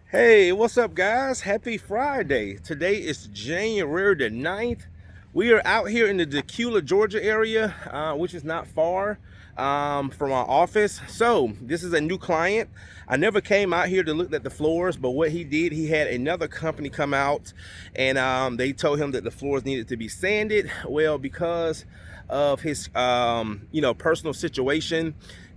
Hey, what's up, guys? Happy Friday. Today is January the 9th. We are out here in the Dacula, Georgia area, which is not far from our office. So this is a new client. I never came out here to look at the floors, but what he did, he had another company come out and they told him that the floors needed to be sanded. Well, because of his personal situation,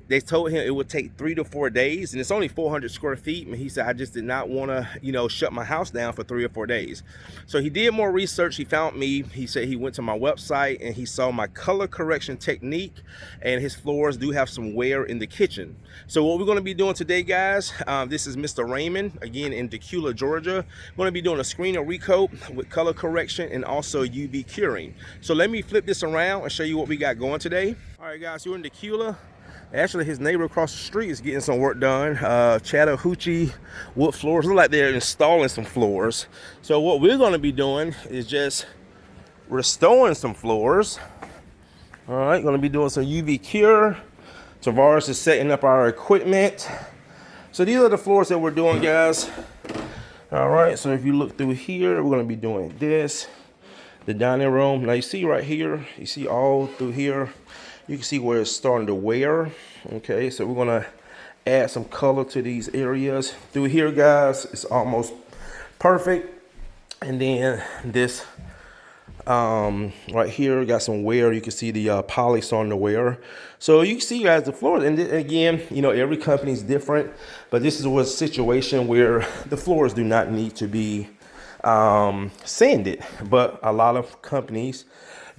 they told him it would take 3 to 4 days, and it's only 400 square feet. And he said, I just did not want to, shut my house down for 3 or 4 days. So he did more research. He found me. He said he went to my website and he saw my color correction technique, and his floors do have some wear in the kitchen. So what we're going to be doing today, guys, this is Mr. Raymond, again in Dacula, Georgia. We're going to be doing a screen and recoat with color correction and also UV curing. So let me flip this around and show you what we got going today. All right, guys, we're in Dacula. Actually, his neighbor across the street is getting some work done. Chattahoochee wood floors. Look like they're installing some floors. So what we're going to be doing is just restoring some floors. All right, going to be doing some UV cure. Tavares is setting up our equipment. So these are the floors that we're doing, guys. All right, so if you look through here, we're going to be doing this. The dining room. Now you see right here, you see all through here, you can see where it's starting to wear. Okay, so we're gonna add some color to these areas. Through here, guys, it's almost perfect. And then this right here got some wear. You can see the poly starting to wear. So you can see, guys, the floors. And again, every company is different, but this is a situation where the floors do not need to be sanded, but a lot of companies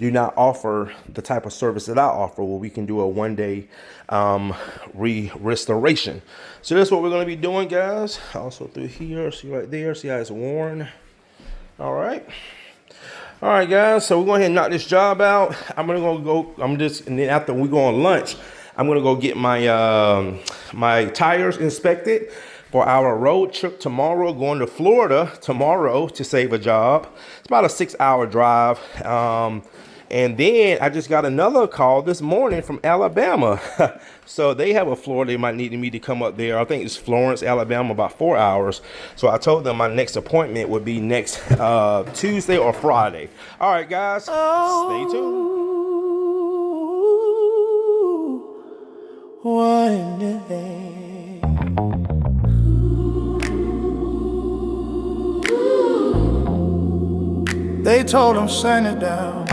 do not offer the type of service that I offer, where we can do a one-day restoration. So that's what we're going to be doing, guys. Also through here, see right there, see how it's worn. All right, guys, so we're going to knock this job out. And then after we go on lunch, I'm going to go get my my tires inspected for our road trip tomorrow, going to Florida tomorrow to save a job. It's about a 6-hour drive. And then I just got another call this morning from Alabama. So they have a floor they might need me to come up there. I think it's Florence, Alabama, about 4 hours. So I told them my next appointment would be next Tuesday or Friday. All right, guys, stay tuned. One day, they told him send it down.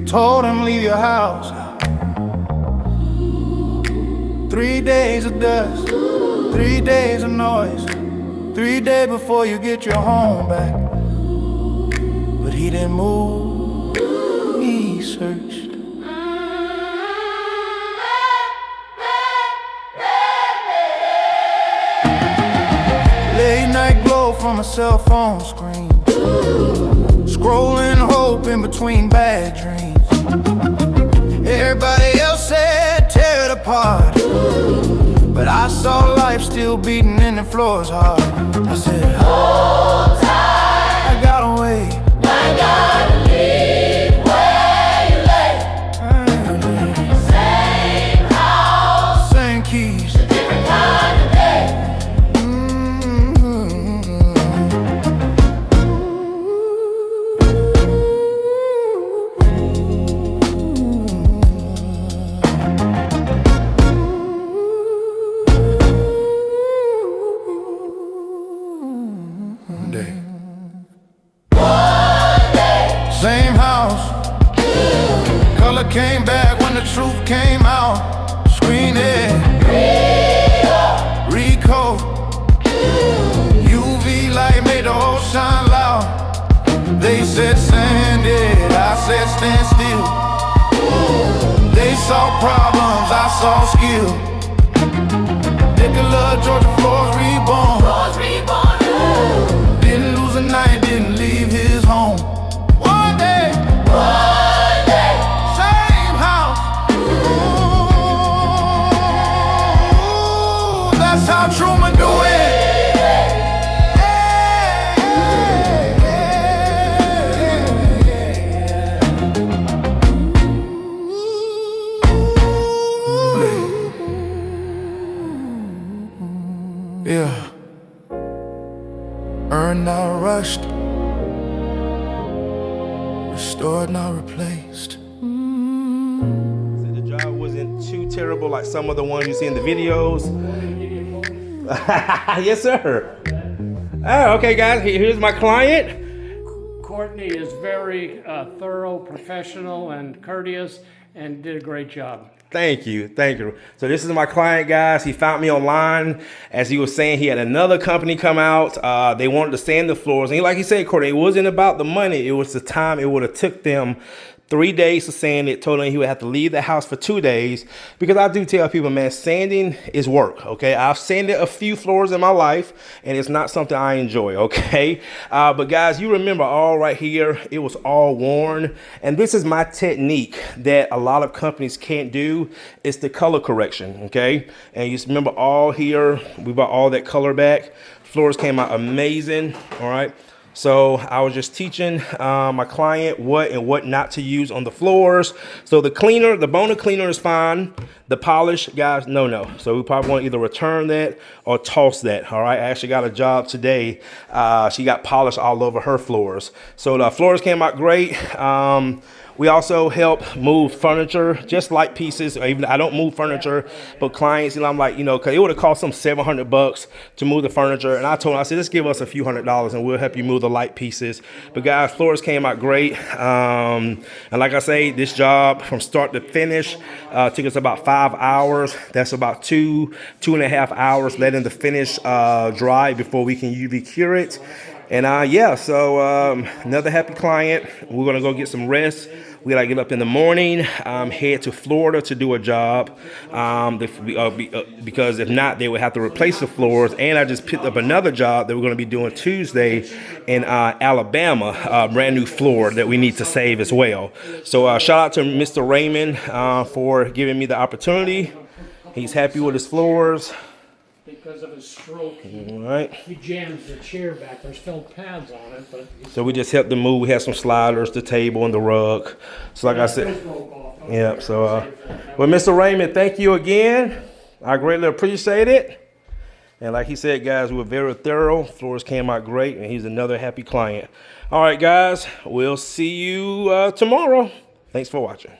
Told him leave your house. 3 days of dust, 3 days of noise, 3 days before you get your home back. But he didn't move, he searched. Late night glow from a cell phone screen, scrolling hope in between bad dreams. Everybody else said tear it apart, but I saw life still beating in the floors hard. I said, hold tight, I gotta wait, I gotta leave where you lay. Same house, same keys, a different kind of day. Same house, color came back when the truth came out. Screen it, recoat, UV light made the whole shine loud. They said sand it, I said stand still. They saw problems, I saw skill. Dacula, Georgia, floors reborn. Didn't lose a night, didn't leave his home. One day, same house. Ooh, that's how Truman do it. Yeah. Earned, not rushed. Restored, not replaced. So the job wasn't too terrible like some of the ones you see in the videos. Yes, sir. Oh, okay, guys. Here's my client. Courtney is very thorough, professional, and courteous, and did a great job. Thank you. Thank you. So this is my client, guys. He found me online. As he was saying, he had another company come out. They wanted to sand the floors. And like he said, Courtney, it wasn't about the money. It was the time it would have took them 3 days to sand it. Told him he would have to leave the house for 2 days, because I do tell people, man, sanding is work. Okay, I've sanded a few floors in my life, and it's not something I enjoy. Okay, but guys, you remember all right here, it was all worn, and this is my technique that a lot of companies can't do. It's the color correction. Okay, and you remember all here, we brought all that color back. Floors came out amazing. All right. So I was just teaching my client what and what not to use on the floors. So the cleaner, the boner cleaner is fine. The polish, guys, no. So we probably want to either return that or toss that. All right. I actually got a job today. She got polish all over her floors. So the floors came out great. We also help move furniture, just light pieces. Even I don't move furniture, but clients, I'm like, because it would have cost them $700 to move the furniture. And I told them, I said, just give us a few $100s and we'll help you move the light pieces. But guys, floors came out great. And like I say, this job from start to finish took us about 5 hours. That's about 2.5 hours letting the finish dry before we can UV cure it. And yeah, so another happy client. We're gonna go get some rest. We gotta get up in the morning, head to Florida to do a job, because if not, they would have to replace the floors. And I just picked up another job that we're gonna be doing Tuesday in Alabama, a brand new floor that we need to save as well. So shout out to Mr. Raymond for giving me the opportunity. He's happy with his floors. Because of his stroke, he jams the chair back. There's still pads on it, but so we just helped them move. We had some sliders, the table, and the rug. So like I said, yeah. So, well, Mr. Raymond, thank you again. I greatly appreciate it. And like he said, guys, we were very thorough. Floors came out great, and he's another happy client. All right, guys, we'll see you tomorrow. Thanks for watching.